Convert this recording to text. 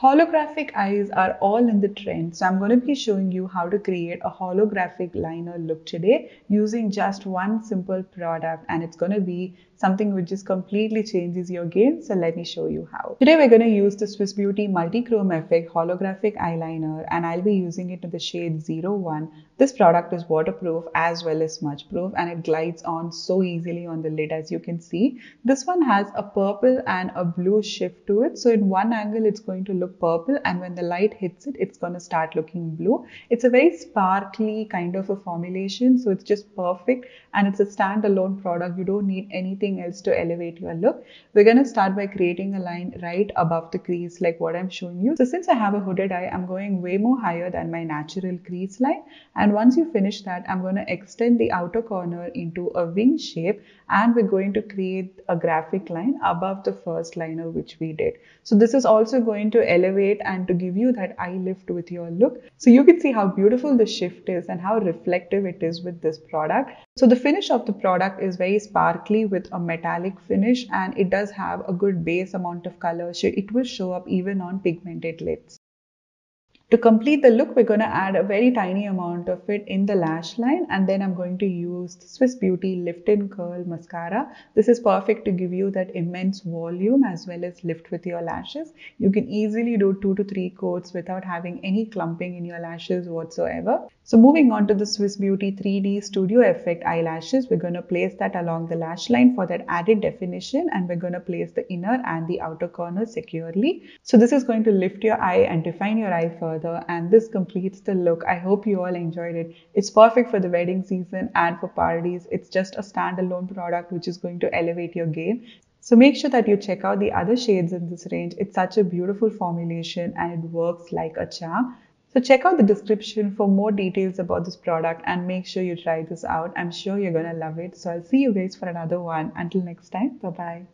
Holographic eyes are all in the trend, so I'm going to be showing you how to create a holographic liner look today using just one simple product, and it's going to be something which just completely changes your game. So let me show you how. Today we're going to use the Swiss Beauty Multi-Chrome Effect Holographic Eyeliner, and I'll be using it in the shade 01. This product is waterproof as well as smudge proof, and it glides on so easily on the lid, as you can see. This one has a purple and a blue shift to it, so in one angle it's going to look purple, and when the light hits it, it's going to start looking blue. It's a very sparkly kind of a formulation, so it's just perfect, and it's a standalone product. You don't need anything else to elevate your look. We're going to start by creating a line right above the crease like what I'm showing you. So since I have a hooded eye, I'm going way more higher than my natural crease line, and once you finish that, I'm going to extend the outer corner into a wing shape, and we're going to create a graphic line above the first liner which we did. So this is also going to elevate and to give you that eye lift with your look. So you can see how beautiful the shift is and how reflective it is with this product. So the finish of the product is very sparkly with a metallic finish, and it does have a good base amount of color, so it will show up even on pigmented lids. To complete the look, we're going to add a very tiny amount of it in the lash line, and then I'm going to use the Swiss Beauty Lift and Curl Mascara. This is perfect to give you that immense volume as well as lift with your lashes. You can easily do 2 to 3 coats without having any clumping in your lashes whatsoever. So moving on to the Swiss Beauty 3D Studio Effect eyelashes, we're going to place that along the lash line for that added definition, and we're going to place the inner and the outer corner securely. So this is going to lift your eye and define your eye further, and this completes the look. I hope you all enjoyed it. It's perfect for the wedding season and for parties. It's just a standalone product which is going to elevate your game. So make sure that you check out the other shades in this range. It's such a beautiful formulation and it works like a charm. So check out the description for more details about this product and make sure you try this out. I'm sure you're going to love it. So I'll see you guys for another one. Until next time, bye-bye.